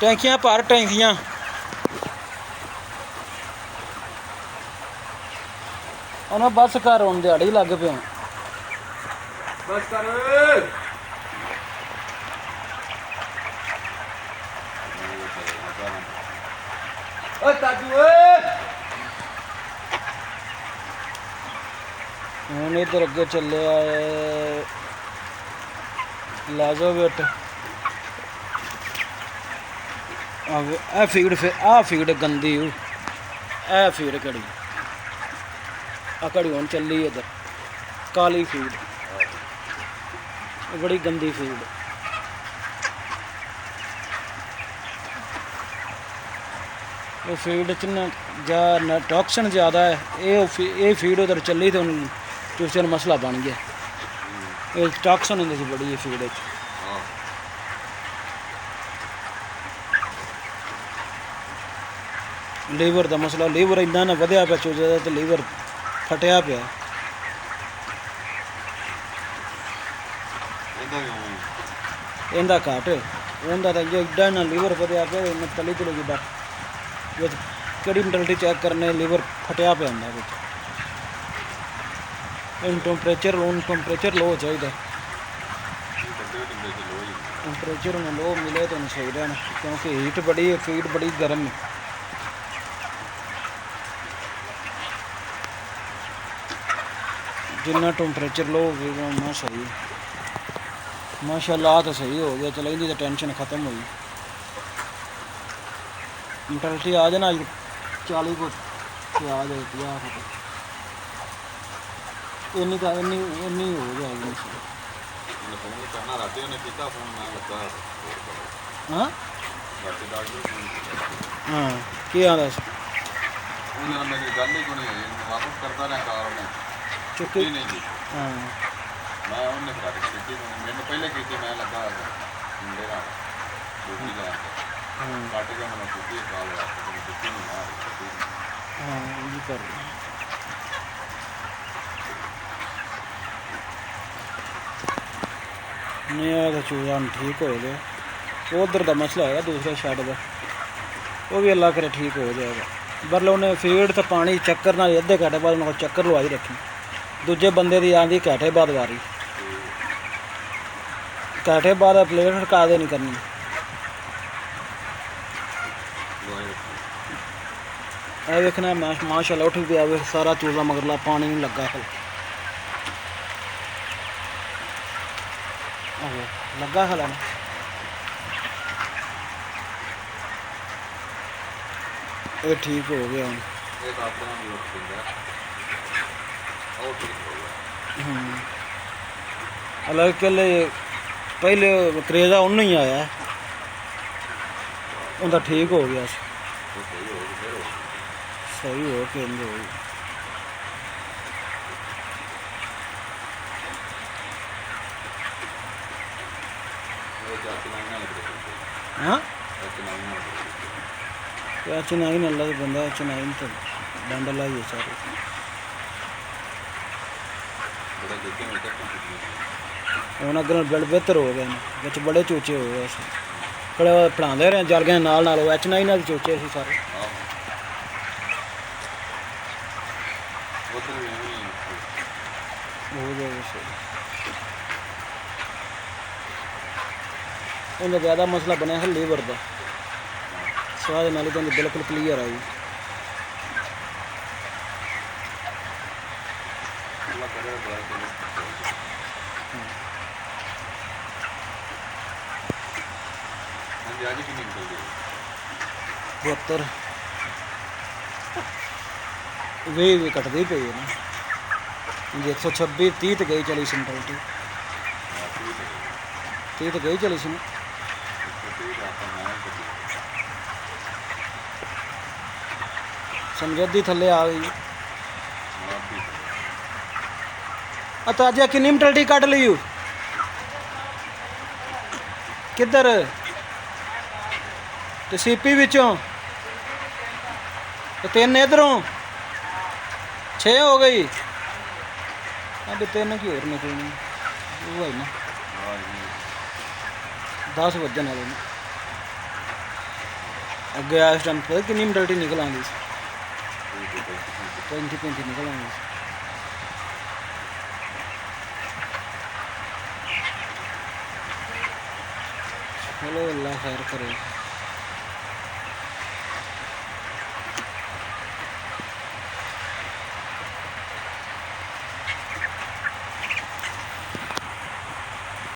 ਟੈਂਕੀਆਂ ਭਰ ਟੈਂਕੀਆਂ। ਉਹਨਾਂ ਬਸ ਕਰ ਹੁਣ ਦਿਹਾੜੀ ਲੱਗ ਪਿਆ। ਬਸ ਕਰ ਓ ਤਾਜੂ ਓਏ। ਹੁਣ ਇੱਧਰ ਅੱਗੇ ਚੱਲਿਆ ਹੈ ਲਾਜ਼ੋਵੇਟ। ਇਹ ਫੀਡ ਆਹ ਫੀਡ ਗੰਦੀ ਉਹ ਇਹ ਫੀਡ ਕੜੀ ਆ ਕੜੀ ਹੁਣ ਚੱਲੀ ਇੱਧਰ ਕਾਲੀ ਫੀਡ ਬੜੀ ਗੰਦੀ ਫੀਡ। ਉਹ ਫੀਡ 'ਚ ਨਾ ਜਾਂ ਟੌਕਸਨ ਜ਼ਿਆਦਾ ਹੈ। ਇਹ ਫੀਡ ਉਧਰ ਚੱਲੀ ਤੇ ਉਹਨੂੰ ਚੂਸੇ ਨੂੰ ਮਸਲਾ ਬਣ ਗਿਆ। ਇਹ ਟੌਕਸਨ ਹੁੰਦੀ ਸੀ ਬੜੀ ਇਹ ਫੀਡ 'ਚ। ਲੀਵਰ ਦਾ ਮਸਲਾ ਲੀਵਰ ਇੰਨਾ ਨਾ ਵਧਿਆ ਪਿਆ ਚੂਸੇ ਦਾ ਤੇ ਲੀਵਰ ਫਟਿਆ ਪਿਆ। ਇਹਦਾ ਘੱਟ ਉਹਦਾ ਤਾਂ ਇੱਡਾ ਨਾ ਲੀਵਰ ਵਧਿਆ ਪਿਆ ਇਹਨੇ ਤਲੀ ਤੁਲੀ ਜਿੱਦਾਂ ਵਿੱਚ ਕਿਹੜੀ ਮੈਂਟਲਿਟੀ ਚੈੱਕ ਕਰਨੇ ਲੀਵਰ ਫਟਿਆ ਪਿਆ ਹੁੰਦਾ ਵਿੱਚ। ਇਹਨੂੰ ਟੈਂਪਰੇਚਰ ਲੋ ਚਾਹੀਦਾ। ਟੈਂਪਰੇਚਰ ਨੂੰ ਲੋ ਮਿਲੇ ਤਾਂ ਸਹੀ ਰਹਿਣਾ ਕਿਉਂਕਿ ਹੀਟ ਬੜੀ ਹੈ ਫੀਡ ਬੜੀ ਗਰਮ ਹੈ। जिन्ना टेंपरेचर लो होगा उन्ना सही। माशाल्लाह तो सही हो गया चलो इनकी तो टेंशन ख़त्म हुई। मैंटलिटी आ जाए ना 40 को आ जाए 50 को इन्नी का इन्नी हो जाएगी। हाँ हाँ क्या चुकी नहीं जी। हाँ मैं उन्हें कर छुट्टी मैंने पहले की थी मैं लगा मुंडे ना छुट्टी ला काट के मैंने छुट्टी साल छुट्टी नहीं मार छुट्टी हाँ ये कर नहीं आया तो चूजा ठीक हो गया। उधर का मसला है दूसरे शैड का वो भी अल्लाह करे ठीक हो जाएगा। पर उन्हें फीड तो पानी चक्कर ना अद्धे घंटे बाद उन्होंने चक्कर लवाई रखी। दूजे बंदे की आँधी घंटे बाद वारी घंटे बाद प्लेट हटका दे नहीं करनी। ਇਹ ਵੇਖਣਾ ਮਾਸ਼ਾਅੱਲਾ ਉੱਠ ਪਿਆ ਵੇ ਸਾਰਾ ਚੂਜ਼ਾ ਮਗਰਲਾ ਪਾਣੀ ਨਹੀਂ ਲੱਗਾ ਹਲ ਆਹੋ ਲੱਗਾ ਹਲਾ ਇਹ ਠੀਕ ਹੋ ਗਿਆ ਹੁਣ। एक आपका नाम लोग सुन रहा और ठीक हो गया। अलग के पहले करेजा उन्होंने ही आया उनका ठीक हो गया सही हो के हाँ क्या चुनाई न अल्लाह बंदा चुनाई तो डंड लाई है सारे ਹੁਣ ਅੱਗੇ ਨਾਲ ਬਲਡ ਬਿਹਤਰ ਹੋ ਗਏ ਨੇ ਵਿੱਚ ਬੜੇ ਚੂਚੇ ਹੋ ਗਏ ਸੀ ਬੜੇ ਪੜਾਉਂਦੇ ਰਹੇ ਜਲ ਗਏ ਨਾਲ ਨਾਲ H9 ਨਾਲ ਚੂਚੇ ਸੀ ਸਾਰੇ। ਹੋ ਜਾਵੇ ਸਹੀ ਉਹਦਾ ਜ਼ਿਆਦਾ ਮਸਲਾ ਬਣਿਆ ਹੈ ਲੀਵਰ ਦਾ ਸਵਾਦ ਨਾਲ ਤਾਂ ਬਿਲਕੁਲ ਕਲੀਅਰ ਆਈ। आज की नहीं निकल गई 72 वे कटती पई है ना 126 30 तो गई चली सी मैंटलिटी 30 तो गई चली सी ना समझदी थले आ गई। अच्छा अज किन्नी मैंटलिटी कट ली किधर तो सीपी विचों तो 3 इधरों 6 हो गई अभी 3 की होर निकलनी वो है ना 10 बजन वाले ने ਅੱਗੇ ਆ ਇਸ ਟਾਈਮ ਪਤਾ ਕਿੰਨੀ ਮਿਡਲਟੀ ਨਿਕਲ ਆਉਂਦੀ ਸੀ 35 ਨਿਕਲ ਆਉਂਦੀ ਸੀ। ਚਲੋ ਅੱਲਾ ਖੈਰ ਕਰੇ।